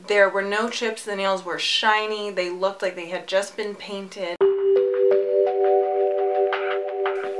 There were no chips, the nails were shiny, they looked like they had just been painted.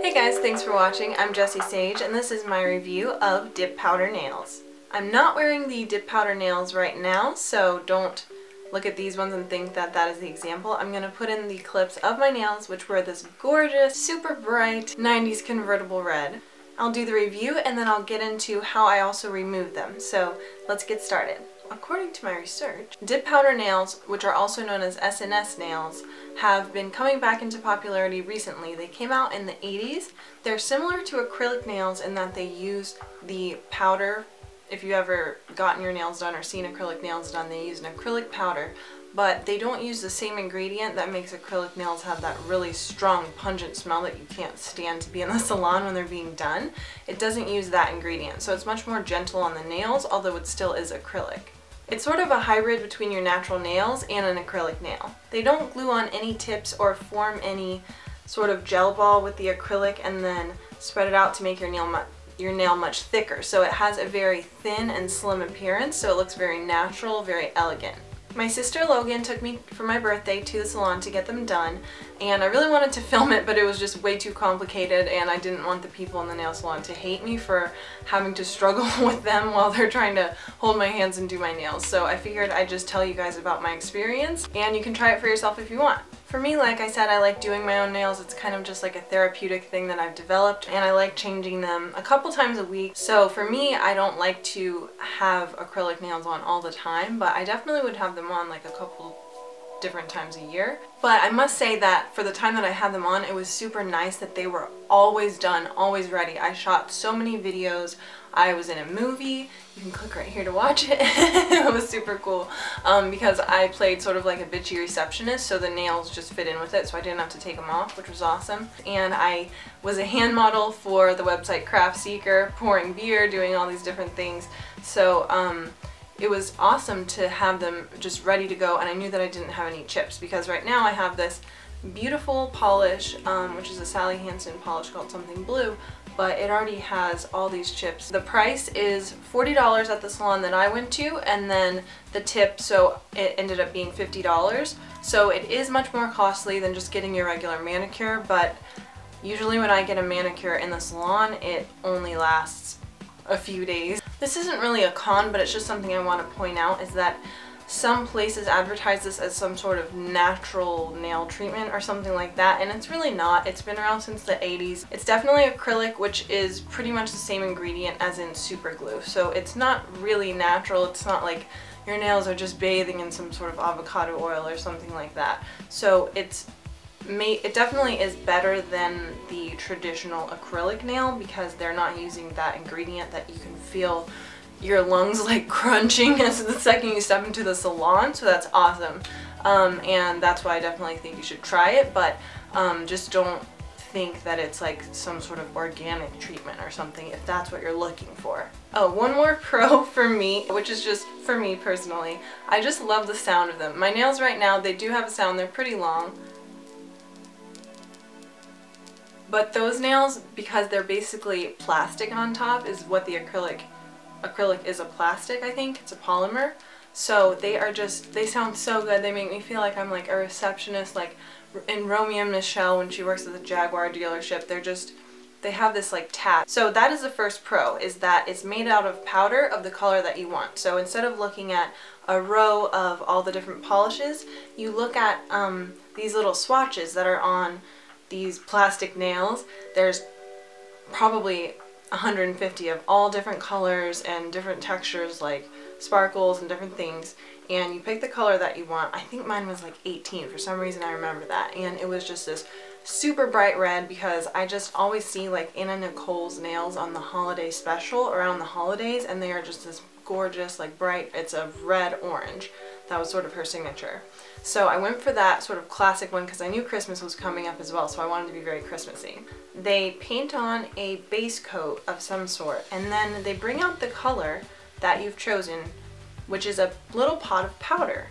Hey guys, thanks for watching. I'm Jessie Sage and this is my review of dip powder nails. I'm not wearing the dip powder nails right now, so don't look at these ones and think that that is the example. I'm going to put in the clips of my nails, which were this gorgeous, super bright 90s convertible red. I'll do the review and then I'll get into how I also remove them. So let's get started. According to my research, dip powder nails, which are also known as SNS nails, have been coming back into popularity recently. They came out in the 80s. They're similar to acrylic nails in that they use the powder. If you ever gotten your nails done or seen acrylic nails done, they use an acrylic powder, but they don't use the same ingredient that makes acrylic nails have that really strong, pungent smell that you can't stand to be in the salon when they're being done. It doesn't use that ingredient, so it's much more gentle on the nails, although it still is acrylic. It's sort of a hybrid between your natural nails and an acrylic nail. They don't glue on any tips or form any sort of gel ball with the acrylic and then spread it out to make your nail much thicker. So it has a very thin and slim appearance, so it looks very natural, very elegant. My sister Logan took me for my birthday to the salon to get them done, and I really wanted to film it, but it was just way too complicated and I didn't want the people in the nail salon to hate me for having to struggle with them while they're trying to hold my hands and do my nails. So I figured I'd just tell you guys about my experience and you can try it for yourself if you want. For me, like I said, I like doing my own nails. It's kind of just like a therapeutic thing that I've developed, and I like changing them a couple times a week. So for me, I don't like to have acrylic nails on all the time, but I definitely would have them on like a couple different times a year. But I must say that for the time that I had them on, it was super nice that they were always done, always ready. I shot so many videos. I was in a movie. You can click right here to watch it. It was super cool because I played sort of like a bitchy receptionist, so the nails just fit in with it, so I didn't have to take them off, which was awesome. And I was a hand model for the website Craft Seeker, pouring beer, doing all these different things. So it was awesome to have them just ready to go, and I knew that I didn't have any chips because right now I have this beautiful polish, which is a Sally Hansen polish called Something Blue, but it already has all these chips. The price is $40 at the salon that I went to, and then the tip, so it ended up being $50. So it is much more costly than just getting your regular manicure, but usually when I get a manicure in the salon, it only lasts a few days. This isn't really a con, but it's just something I want to point out, is that some places advertise this as some sort of natural nail treatment or something like that, and it's really not. It's been around since the 80s. It's definitely acrylic, which is pretty much the same ingredient as in super glue, so it's not really natural. It's not like your nails are just bathing in some sort of avocado oil or something like that. So it definitely is better than the traditional acrylic nail because they're not using that ingredient that you can feel your lungs like crunching as the second you step into the salon, so that's awesome. And that's why I definitely think you should try it, but just don't think that it's like some sort of organic treatment or something if that's what you're looking for. Oh, one more pro for me, which is just for me personally. I just love the sound of them. My nails right now, they do have a sound, they're pretty long. But those nails, because they're basically plastic on top, is what the acrylic is a plastic, I think. It's a polymer. So they sound so good. They make me feel like I'm like a receptionist, like in Romeo and Michelle when she works at the Jaguar dealership. They have this like tap. So that is the first pro, is that it's made out of powder of the color that you want. So instead of looking at a row of all the different polishes, you look at these little swatches that are on these plastic nails. There's probably 150 of all different colors and different textures, like sparkles and different things, and you pick the color that you want. I think mine was like 18 for some reason. I remember that, and it was just this super bright red because I just always see like Anna Nicole's nails on the holiday special around the holidays, and they are just this gorgeous like bright, it's a red orange. That was sort of her signature. So I went for that sort of classic one because I knew Christmas was coming up as well, so I wanted to be very Christmassy. They paint on a base coat of some sort, and then they bring out the color that you've chosen, which is a little pot of powder.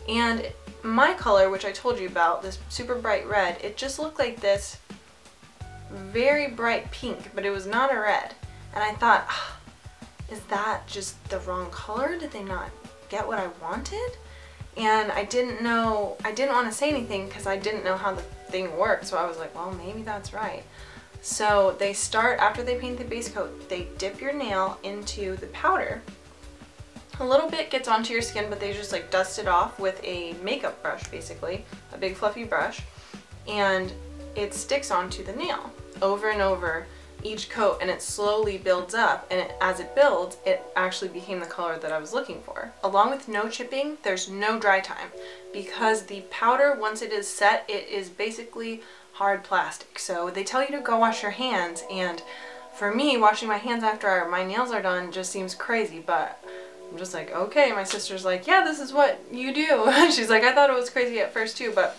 And my color, which I told you about, this super bright red, it just looked like this very bright pink, but it was not a red. And I thought, is that just the wrong color? Did they not get what I wanted. And I didn't want to say anything because I didn't know how the thing worked. So I was like, well, maybe that's right. So they start, after they paint the base coat, they dip your nail into the powder. A little bit gets onto your skin, but they just like dust it off with a makeup brush, basically, a big fluffy brush, and it sticks onto the nail over and over each coat, and it slowly builds up, and as it builds, it actually became the color that I was looking for. Along with no chipping, there's no dry time, because the powder, once it is set, it is basically hard plastic. So they tell you to go wash your hands, and for me, washing my hands after my nails are done just seems crazy, but I'm just like, okay. My sister's like, yeah, this is what you do. She's like, I thought it was crazy at first too, but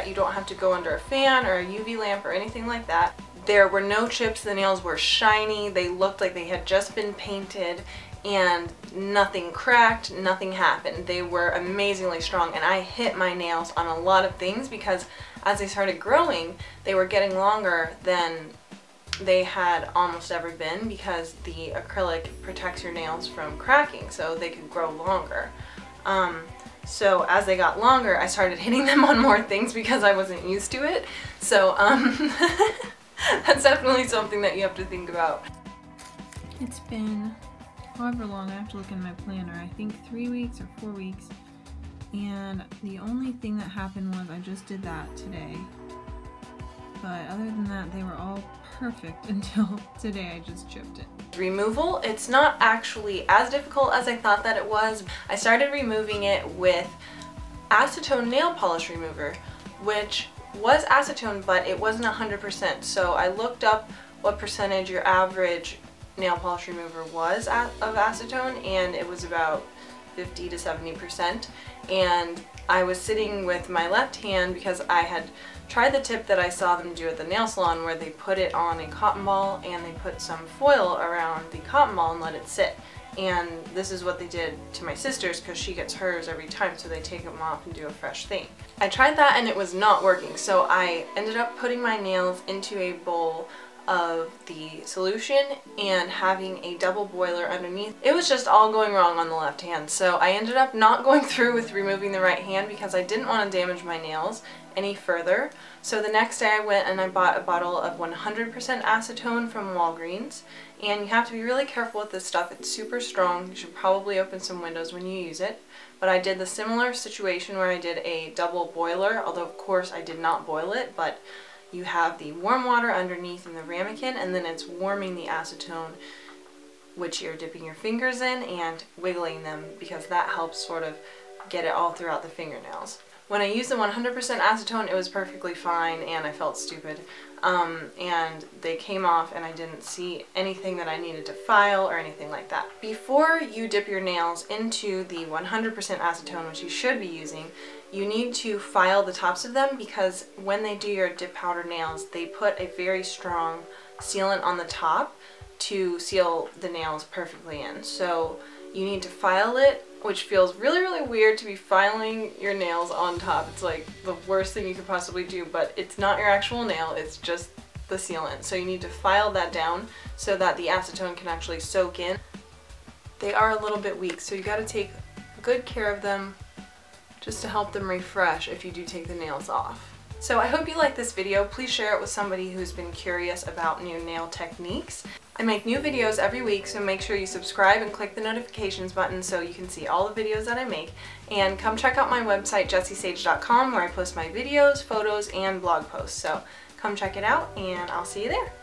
you don't have to go under a fan or a UV lamp or anything like that. There were no chips, the nails were shiny, they looked like they had just been painted, and nothing cracked, nothing happened. They were amazingly strong, and I hit my nails on a lot of things because as they started growing, they were getting longer than they had almost ever been, because the acrylic protects your nails from cracking, so they could grow longer. So as they got longer, I started hitting them on more things because I wasn't used to it. So that's definitely something that you have to think about. It's been however long, I have to look in my planner, I think 3 weeks or 4 weeks, and the only thing that happened was I just did that today. But other than that, they were all perfect until today. I just chipped it. Removal, it's not actually as difficult as I thought that it was. I started removing it with acetone nail polish remover, which was acetone, but it wasn't 100%. So I looked up what percentage your average nail polish remover was of acetone, and it was about 50 to 70%. And I was sitting with my left hand because I had tried the tip that I saw them do at the nail salon, where they put it on a cotton ball and they put some foil around the cotton ball and let it sit. And this is what they did to my sister's, because she gets hers every time, so they take them off and do a fresh thing. I tried that and it was not working, so I ended up putting my nails into a bowl of the solution and having a double boiler underneath. It was just all going wrong on the left hand, so I ended up not going through with removing the right hand because I didn't want to damage my nails any further. So the next day I went and I bought a bottle of 100% acetone from Walgreens, and you have to be really careful with this stuff. It's super strong. You should probably open some windows when you use it. But I did the similar situation where I did a double boiler, although of course I did not boil it, but you have the warm water underneath in the ramekin, and then it's warming the acetone, which you're dipping your fingers in and wiggling them, because that helps sort of get it all throughout the fingernails. When I used the 100% acetone, it was perfectly fine, and I felt stupid. And they came off and I didn't see anything that I needed to file or anything like that. Before you dip your nails into the 100% acetone, which you should be using, you need to file the tops of them, because when they do your dip powder nails, they put a very strong sealant on the top to seal the nails perfectly in. So you need to file it, which feels really, really weird to be filing your nails on top. It's like the worst thing you could possibly do, but it's not your actual nail, it's just the sealant. So you need to file that down so that the acetone can actually soak in. They are a little bit weak, so you gotta take good care of them just to help them refresh if you do take the nails off. So I hope you like this video. Please share it with somebody who's been curious about new nail techniques. I make new videos every week, so make sure you subscribe and click the notifications button so you can see all the videos that I make. And come check out my website, jessiesage.com, where I post my videos, photos, and blog posts. So come check it out, and I'll see you there.